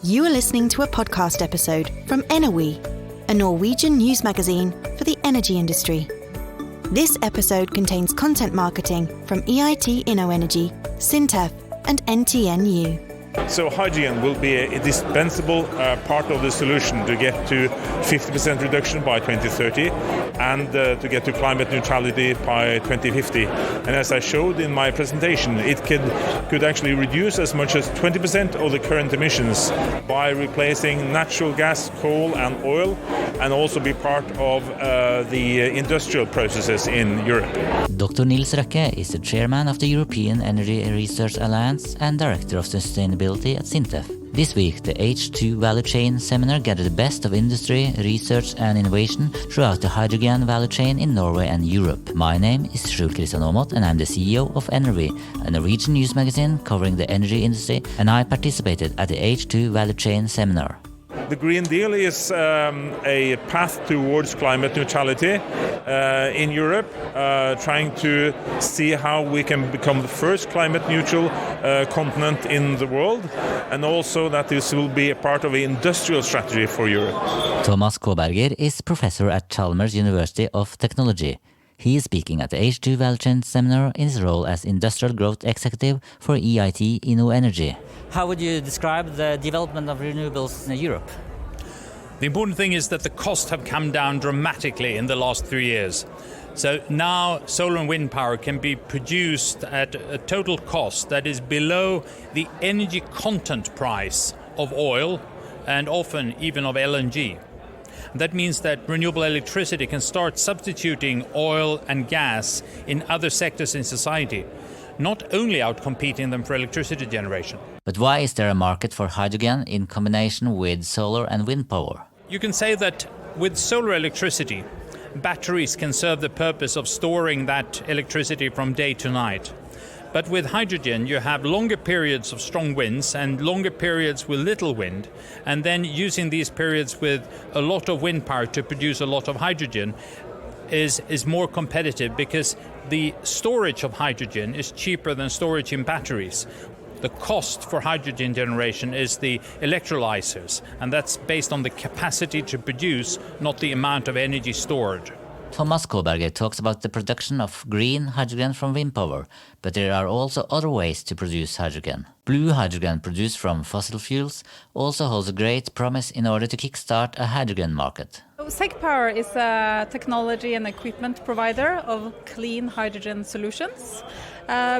You are listening to a podcast episode from EnerWE, a Norwegian news magazine for the energy industry. This episode contains content marketing from EIT InnoEnergy, SINTEF and NTNU. So hydrogen will be a indispensable part of the solution to get to 50% reduction by 2030 and to get to climate neutrality by 2050. And as I showed in my presentation, it could actually reduce as much as 20% of the current emissions by replacing natural gas, coal and oil, and also be part of the industrial processes in Europe. Dr. Nils Røkke is the chairman of the European Energy Research Alliance and director of sustainability at SINTEF. This week, the H2 Value Chain Seminar gathered the best of industry, research and innovation throughout the hydrogen value chain in Norway and Europe. My name is Aamodt and I'm the CEO of enerWE, a Norwegian news magazine covering the energy industry, and I participated at the H2 Value Chain Seminar. The Green Deal is a path towards climate neutrality in Europe, trying to see how we can become the first climate neutral continent in the world, and also that this will be a part of an industrial strategy for Europe. Tomas Kåberger is professor at Chalmers University of Technology. He is speaking at the H2 Value Chain Seminar in his role as Industrial Growth Executive for EIT InnoEnergy. How would you describe the development of renewables in Europe? The important thing is that the costs have come down dramatically in the last 3 years. So now solar and wind power can be produced at a total cost that is below the energy content price of oil and often even of LNG. That means that renewable electricity can start substituting oil and gas in other sectors in society, not only outcompeting them for electricity generation. But why is there a market for hydrogen in combination with solar and wind power? You can say that with solar electricity, batteries can serve the purpose of storing that electricity from day to night. But with hydrogen, you have longer periods of strong winds and longer periods with little wind, and then using these periods with a lot of wind power to produce a lot of hydrogen is more competitive because the storage of hydrogen is cheaper than storage in batteries. The cost for hydrogen generation is the electrolyzers, and that's based on the capacity to produce, not the amount of energy stored. Tomas Kåberger talks about the production of green hydrogen from wind power, but there are also other ways to produce hydrogen. Blue hydrogen produced from fossil fuels also holds a great promise in order to kickstart a hydrogen market. SEG Power is a technology and equipment provider of clean hydrogen solutions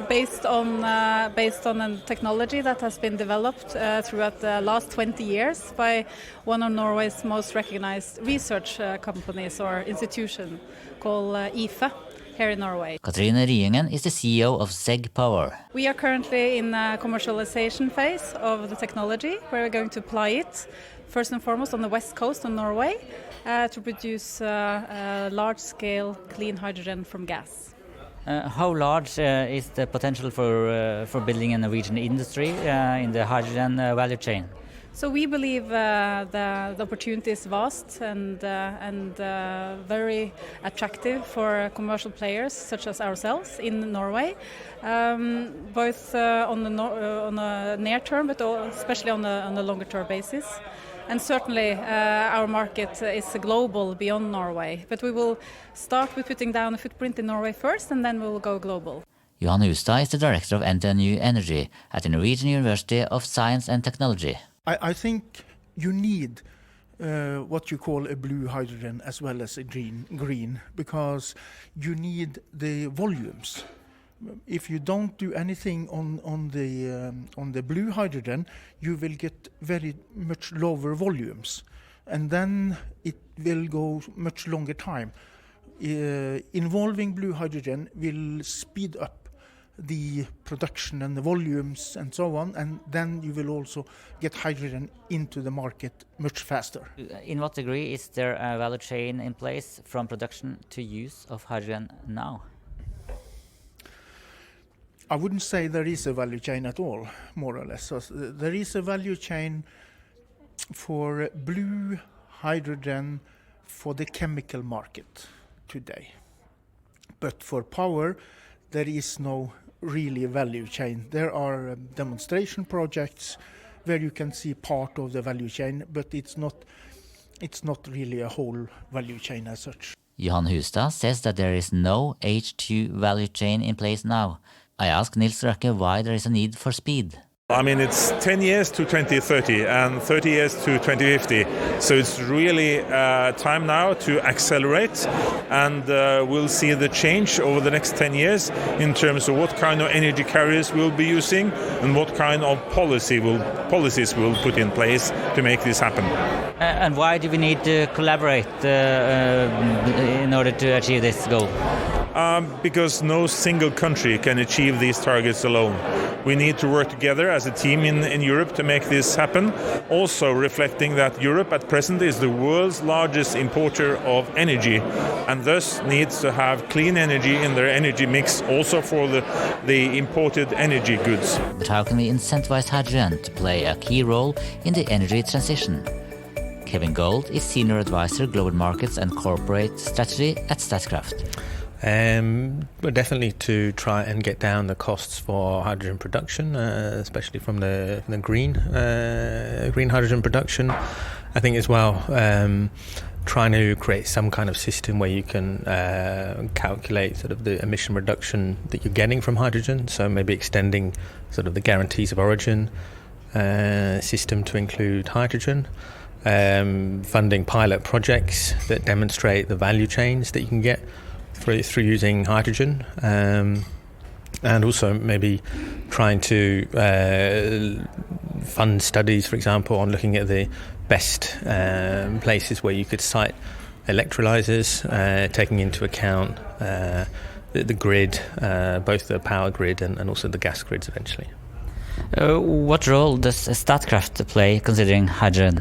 based on a technology that has been developed throughout the last 20 years by one of Norway's most recognized research companies or institution called IFE here in Norway. Kathrine Ryengen is the CEO of SEG Power. We are currently in a commercialization phase of the technology where we're going to apply it first and foremost on the west coast of Norway to produce large-scale clean hydrogen from gas. How large is the potential for building a Norwegian industry in the hydrogen value chain? So we believe the opportunity is vast and very attractive for commercial players such as ourselves in Norway, both on the near term, but especially on the longer term basis. And certainly our market is global beyond Norway, but we will start with putting down a footprint in Norway first, and then we will go global. Johan Hustad is the director of NTNU Energy at the Norwegian University of Science and Technology. I think you need what you call a blue hydrogen as well as a green, because you need the volumes. If you don't do anything on the blue hydrogen, you will get very much lower volumes, and then it will go much longer time. Involving blue hydrogen will speed up the production and the volumes and so on, and then you will also get hydrogen into the market much faster. In what degree is there a value chain in place from production to use of hydrogen now? I wouldn't say there is a value chain at all, more or less. So there is a value chain for blue hydrogen for the chemical market today. But for power, there is no really value chain. There are demonstration projects where you can see part of the value chain, but it's not really a whole value chain as such. Johan Hustad says that there is no H2 value chain in place now. I asked Nils Røkke why there is a need for speed. I mean, it's 10 years to 2030 and 30 years to 2050. So it's really time now to accelerate, and we'll see the change over the next 10 years in terms of what kind of energy carriers we'll be using and what kind of policies we'll put in place to make this happen. And why do we need to collaborate in order to achieve this goal? Because no single country can achieve these targets alone. We need to work together as a team in Europe to make this happen, also reflecting that Europe at present is the world's largest importer of energy and thus needs to have clean energy in their energy mix also for the imported energy goods. But how can we incentivize hydrogen to play a key role in the energy transition? Kevin Gould is Senior Advisor Global Markets and Corporate Strategy at Statkraft. But definitely to try and get down the costs for hydrogen production, especially from the green hydrogen production. I think as well, trying to create some kind of system where you can calculate sort of the emission reduction that you're getting from hydrogen. So maybe extending sort of the guarantees of origin system to include hydrogen. Funding pilot projects that demonstrate the value chains that you can get through using hydrogen, and also maybe trying to fund studies, for example, on looking at the best places where you could site electrolyzers, taking into account the grid, both the power grid and also the gas grids eventually. What role does Statkraft play considering hydrogen?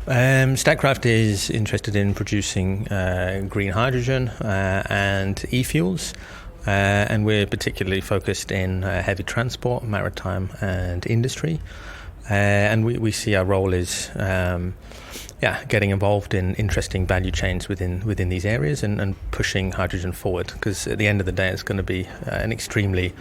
Statkraft is interested in producing green hydrogen and e-fuels, and we're particularly focused in heavy transport, maritime and industry. And we see our role is getting involved in interesting value chains within these areas and pushing hydrogen forward, because at the end of the day it's going to be an extremely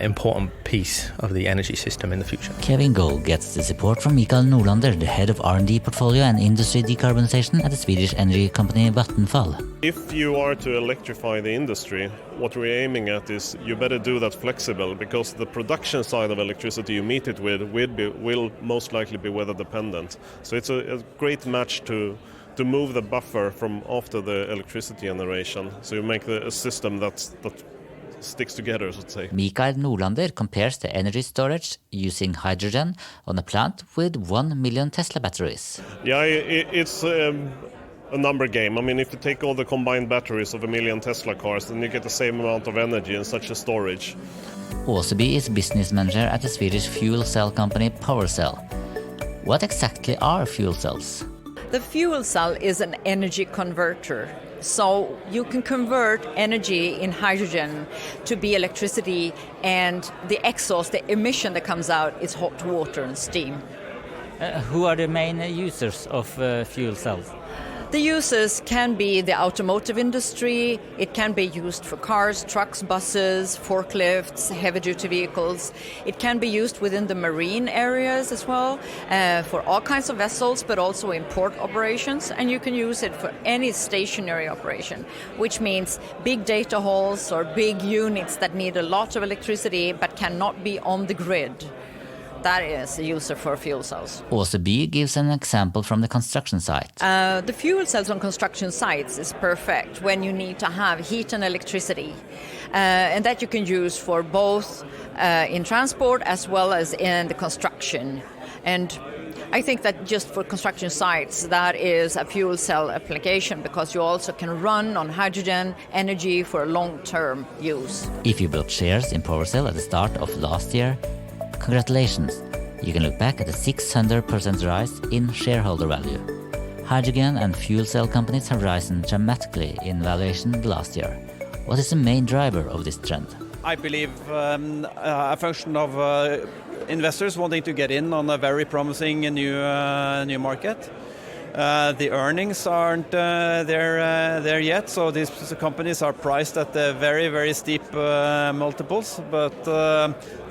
important piece of the energy system in the future. Kevin Gould gets the support from Mikael Norlander, the head of R&D portfolio and industry decarbonization at the Swedish energy company Vattenfall. If you are to electrify the industry, what we're aiming at is you better do that flexible, because the production side of electricity you meet it with will most likely be weather dependent. So it's a great match to move the buffer from after the electricity generation. So you make a system that sticks together, so to say. Mikael Norlander compares the energy storage using hydrogen on a plant with 1 million Tesla batteries. Yeah, it's a number game. I mean, if you take all the combined batteries of 1 million Tesla cars, then you get the same amount of energy in such a storage. Åseby is business manager at the Swedish fuel cell company PowerCell. What exactly are fuel cells? The fuel cell is an energy converter. So you can convert energy in hydrogen to be electricity, and the exhaust, the emission that comes out, is hot water and steam. Who are the main users of fuel cells? The users can be the automotive industry. It can be used for cars, trucks, buses, forklifts, heavy-duty vehicles. It can be used within the marine areas as well, for all kinds of vessels, but also in port operations. And you can use it for any stationary operation, which means big data halls or big units that need a lot of electricity but cannot be on the grid. That is a user for fuel cells. Åseby gives an example from the construction site. The fuel cells on construction sites is perfect when you need to have heat and electricity. And that you can use for both in transport as well as in the construction. And I think that just for construction sites, that is a fuel cell application, because you also can run on hydrogen energy for long-term use. If you bought shares in PowerCell at the start of last year, congratulations! You can look back at a 600% rise in shareholder value. Hydrogen and fuel cell companies have risen dramatically in valuation the last year. What is the main driver of this trend? I believe a function of investors wanting to get in on a very promising new market. The earnings aren't there yet, so these companies are priced at very, very steep multiples. But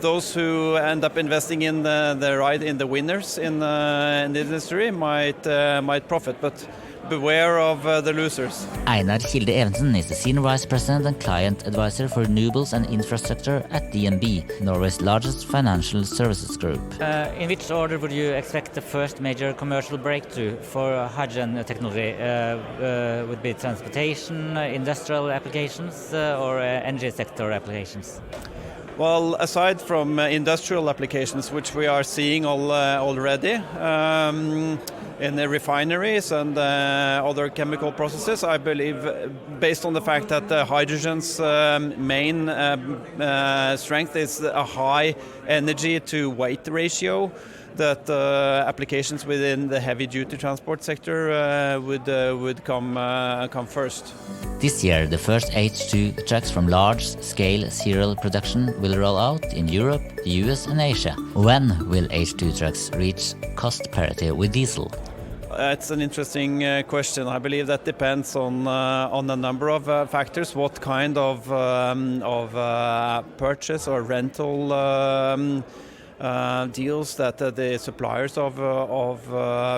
those who end up investing in the winners in the industry might profit. But beware of the losers. Einar Kilde Evensen is the Senior Vice President and Client Advisor for Renewables and Infrastructure at DNB, Norway's largest financial services group. In which order would you expect the first major commercial breakthrough for hydrogen technology? Would be transportation, industrial applications, or energy sector applications? Well, aside from industrial applications, which we are seeing already, in the refineries and other chemical processes, I believe, based on the fact that hydrogen's main strength is a high energy to weight ratio, that applications within the heavy-duty transport sector would come first. This year, the first H2 trucks from large-scale serial production will roll out in Europe, the US and Asia. When will H2 trucks reach cost parity with diesel? It's an interesting question. I believe that depends on a number of factors. What kind of purchase or rental deals that the suppliers of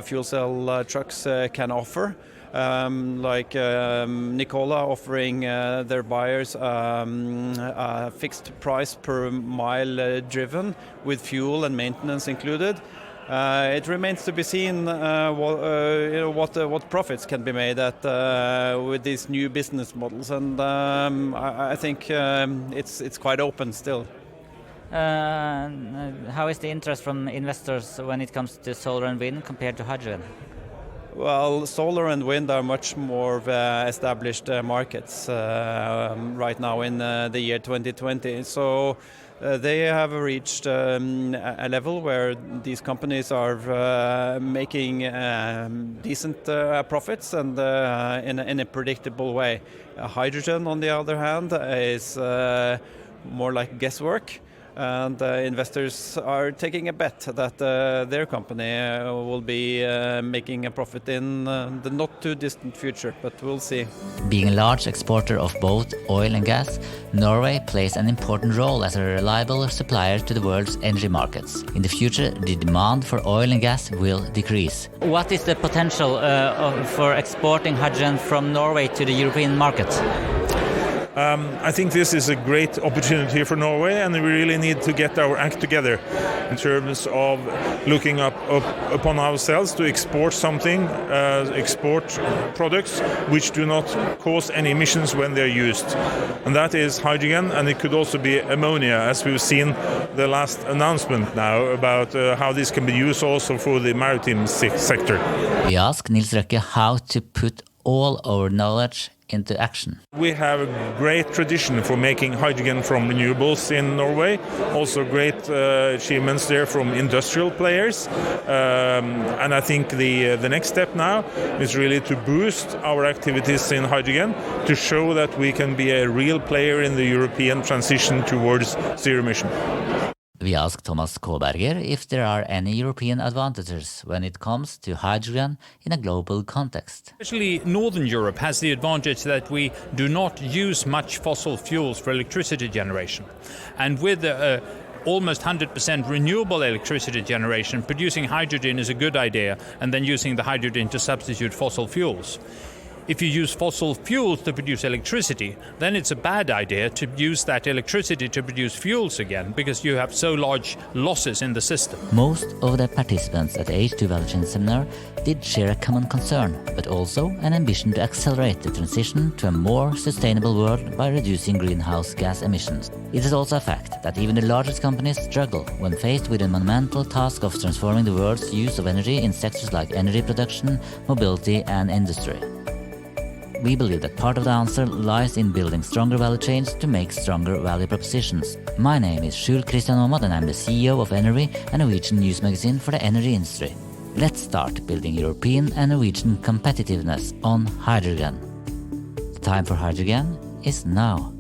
fuel cell trucks can offer. Like Nikola offering their buyers a fixed price per mile driven with fuel and maintenance included. It remains to be seen what profits can be made with these new business models, and I think it's quite open still. How is the interest from investors when it comes to solar and wind compared to hydrogen? Well, solar and wind are much more established markets right now in the year 2020. So they have reached a level where these companies are making decent profits and in a predictable way. Hydrogen, on the other hand, is more like guesswork. And investors are taking a bet that their company will be making a profit in the not too distant future, but we'll see. Being a large exporter of both oil and gas, Norway plays an important role as a reliable supplier to the world's energy markets. In the future, the demand for oil and gas will decrease. What is the potential for exporting hydrogen from Norway to the European market? I think this is a great opportunity for Norway, and we really need to get our act together in terms of looking upon ourselves to export something, export products which do not cause any emissions when they're used. And that is hydrogen, and it could also be ammonia, as we've seen the last announcement now about how this can be used also for the maritime sector. We ask Nils Røkke how to put all our knowledge into action. We have a great tradition for making hydrogen from renewables in Norway. Also great achievements there from industrial players. And I think the next step now is really to boost our activities in hydrogen to show that we can be a real player in the European transition towards zero emission. We asked Tomas Kåberger if there are any European advantages when it comes to hydrogen in a global context. Especially Northern Europe has the advantage that we do not use much fossil fuels for electricity generation. And with almost 100% renewable electricity generation, producing hydrogen is a good idea, and then using the hydrogen to substitute fossil fuels. If you use fossil fuels to produce electricity, then it's a bad idea to use that electricity to produce fuels again, because you have so large losses in the system. Most of the participants at the H2 Value Chain seminar did share a common concern, but also an ambition to accelerate the transition to a more sustainable world by reducing greenhouse gas emissions. It is also a fact that even the largest companies struggle when faced with the monumental task of transforming the world's use of energy in sectors like energy production, mobility and industry. We believe that part of the answer lies in building stronger value chains to make stronger value propositions. My name is Aamodt and I'm the CEO of EnerWE, a Norwegian news magazine for the energy industry. Let's start building European and Norwegian competitiveness on hydrogen. The time for hydrogen is now.